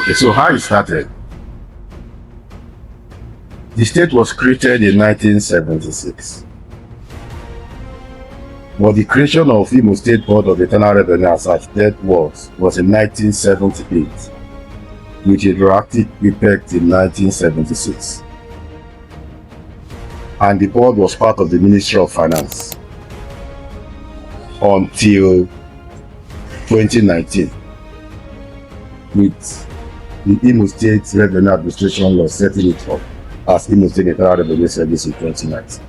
Okay, so how it started? The state was created in 1976. But the creation of Imo State Board of Internal Revenue as at that was in 1978, with a retroactive effect in 1976. And the board was part of the Ministry of Finance until 2019, with the Imo State Revenue Administration law setting it up as Imo State Internal Revenue Service in 2019.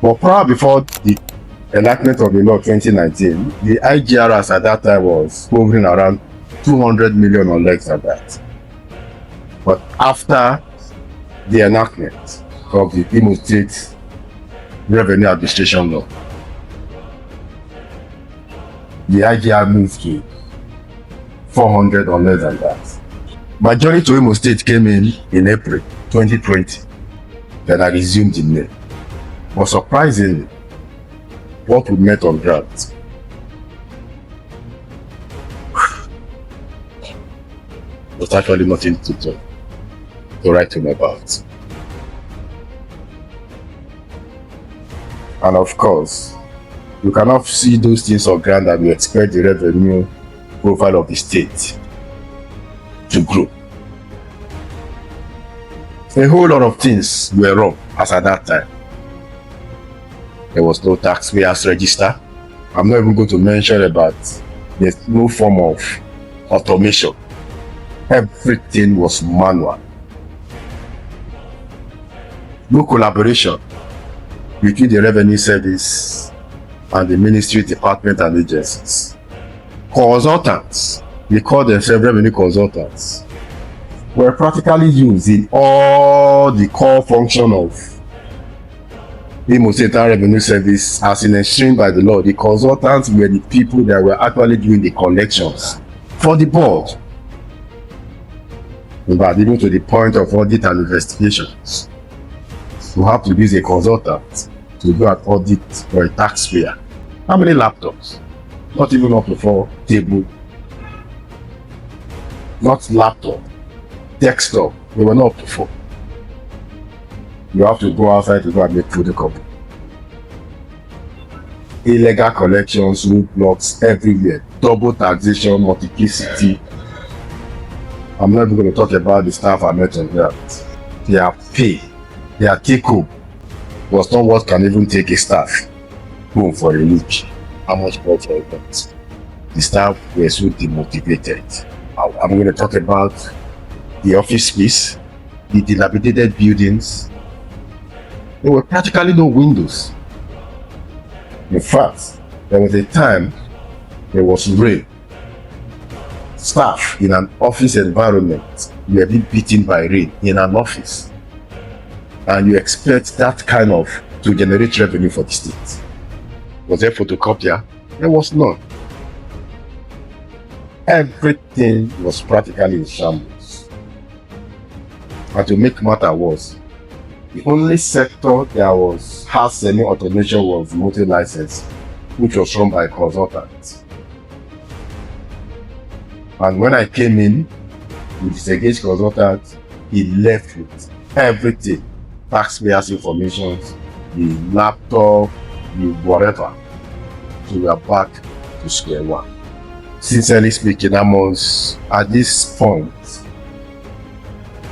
But prior before the enactment of the law 2019, the IIRS at that time was hovering around 200 million or less than that. But after the enactment of the Imo State Revenue Administration law, the IGR moved to 400 or less than that. Majority to Imo State came in April 2020. Then I resumed in May. But surprisingly, what we met on ground was actually nothing to write home about. And of course, you cannot see those things on ground and you expect the revenue profile of the state to grow. A whole lot of things were wrong as at that time. There was no taxpayers register. I'm not even going to mention about there's no form of automation. Everything was manual. No collaboration between the revenue service and the ministry, department, and agencies. Consultants, they call themselves revenue consultants, were practically used in all the core function of Imo State Revenue Service as enshrined by the law. The consultants were the people that were actually doing the collections for the board. But even to the point of audit and investigations, you have to use a consultant to do an audit for a taxpayer. How many laptops? Not even up to 4 tables. Not laptop, desktop. They were not up to 4. You have to go outside to go and make photocopy. Illegal collections, roadblocks everywhere, double taxation, multiplicity. I'm not even going to talk about the staff I met on that. Their pay, their take home was not what can even take a staff home for a week. How much more for a month? The staff were so demotivated. I'm going to talk about the office space, the dilapidated buildings. There were practically no windows. In fact, there was a time there was rain. Staff in an office environment were being beaten by rain in an office. And you expect that kind of to generate revenue for the state. Was there photocopier? There was none. Everything was practically in shambles. And to make matter worse, the only sector that has semi-automation was motor license, which was run by consultants. And when I came in with the engaged consultant, he left with everything, taxpayers' information, the laptop, the whatever. So we are back to square one. Sincerely speaking, I must, at this point,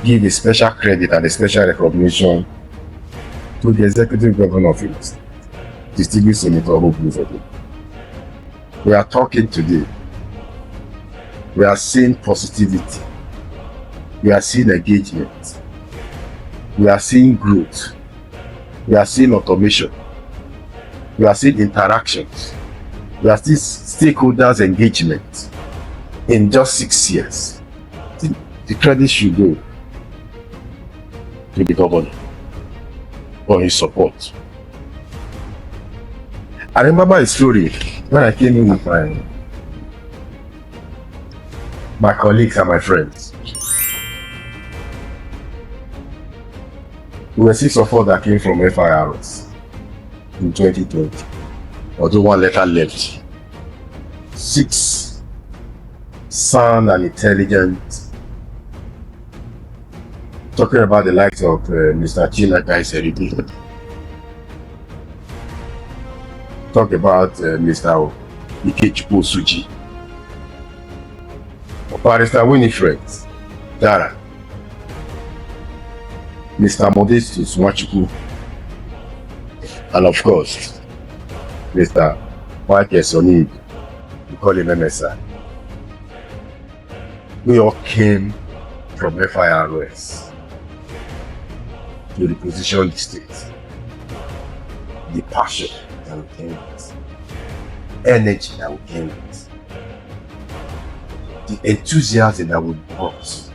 give a special credit and a special recognition to the Executive Governor of Imo State, distinguished Senator Hope Uzodinma. We are talking today. We are seeing positivity. We are seeing engagement. We are seeing growth. We are seeing automation. We are seeing interactions. We are seeing stakeholders engagement in just 6 years. The credit should go to the governor for his support. I remember a story when I came in with my colleagues and my friends. We were 6 of us that came from IIRS in 2020, although one letter left. 6 sound and intelligent, talking about the likes of Mr. Chinaka Seribi, talk about Mr. Ikechukwu Suji, Barrister Winifred Dara, Mr. Modestus Nwachukwu, and of course, Mr. Michael Sonib, we call him MSI. We all came from FIRS to reposition the state. The passion that we came with, energy that we came with, the enthusiasm that we brought.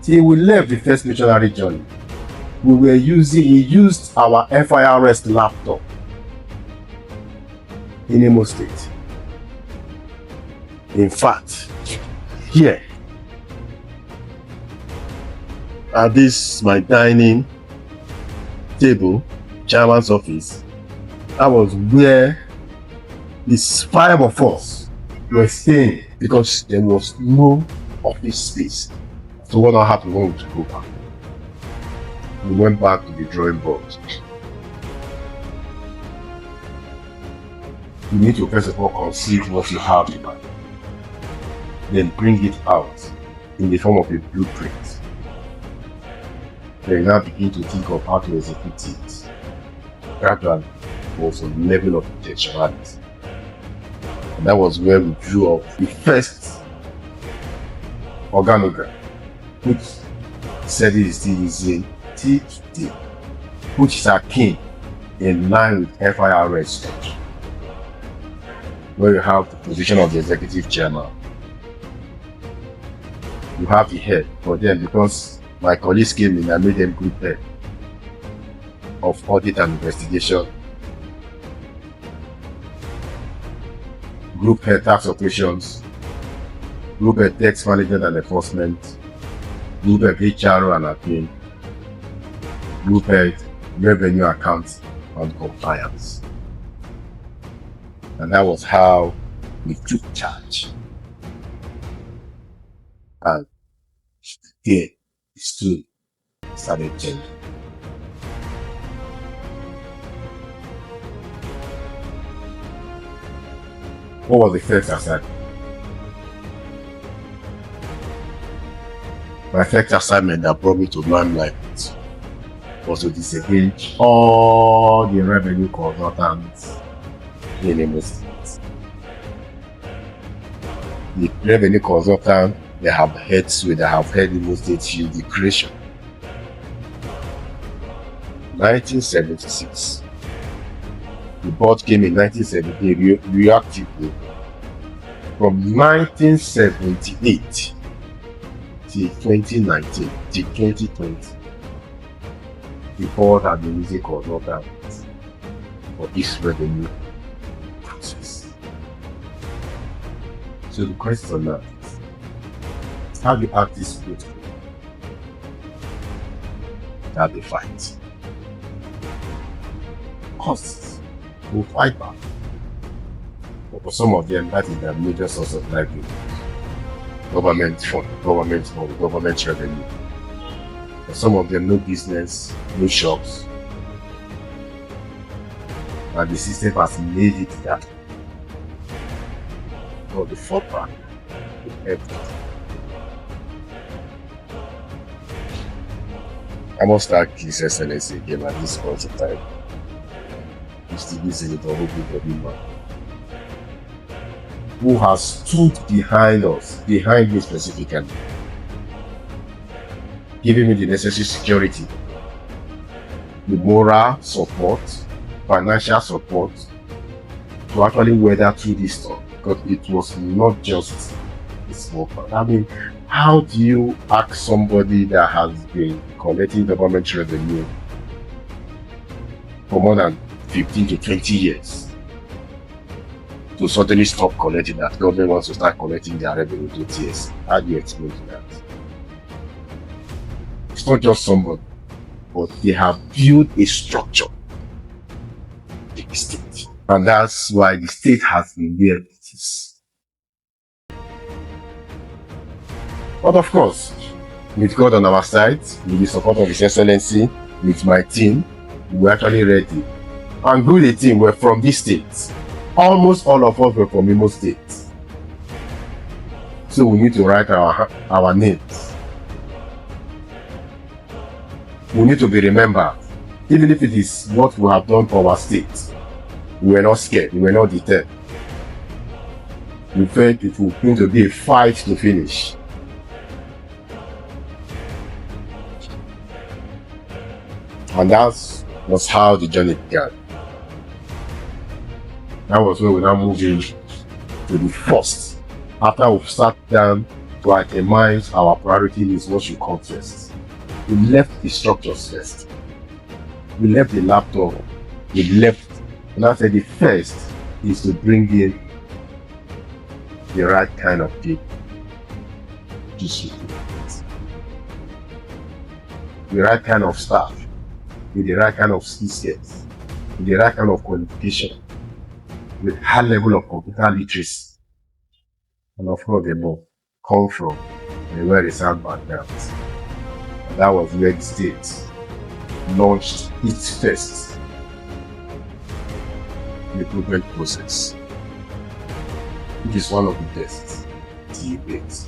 Till we left the first missionary journey, we used our FIRS laptop in Imo State. In fact, here at this my dining table, chairman's office, that was where these 5 of us were staying because there was no office space. So what happened when we go back? We went back to the drawing board. You need to first of all conceive what you have in mind, then bring it out in the form of a blueprint. Then now begin to think of how to execute it gradually, also level of intentionality. And that was where we drew up the first organogram, which said it is using TD, which is akin in line with FIRS structure, where you have the position of the executive chairman. You have the head, but then because my colleagues came in, I made them group head of audit and investigation, group head tax operations, group head tax management and enforcement, group head HR and admin, group head revenue accounts and compliance. And that was how we took charge. And there, the story started changing. What was the first assignment? My first assignment that brought me to limelight was to disengage all the revenue consultants in Imo State. The revenue consultant they have had Imo State shield the creation. 1976. The board came in 1978 reactively. From 1978 till 2019 till 2020, the board had been using consultants for this revenue process. So the question now is, how do you act this beautiful? That they fight. Costs will fight back. But for some of them, that is their major source of livelihood. Government fund, government revenue. For some of them, no business, no shops. And the system has made it that. But the fallback is empty. I must thank His Excellency again at this point of time. Mr. Senator Hope Uzodinma, who has stood behind us, behind me specifically, giving me the necessary security, the moral support, financial support to actually weather through this storm, because it was not just a small part. I mean, how do you ask somebody that has been collecting government revenue for more than 15 to 20 years to suddenly stop collecting that? Government wants to start collecting their revenue to TS. How do you explain that? It's not just somebody, but they have built a structure in the state. And that's why the state has been where it is. But of course, with God on our side, with the support of His Excellency, with my team, we're actually ready. And good the team were from this state. Almost all of us were from Imo State. So we need to write our names. We need to be remembered. Even if it is what we have done for our state, we were not scared, we were not deterred. We felt it was going to be a fight to finish. And that was how the journey began. That was where we now moved in to the first. After we've sat down to itemize our priority list, what should come first. We left the structures first. We left the laptop. We left. And I said the first is to bring in the right kind of people to support it. The right kind of staff, with the right kind of skill sets, with the right kind of qualification, with high level of computer literacy, and of course they both come from a well-researched background. And that was where the state launched its first recruitment process, which is one of the best till date.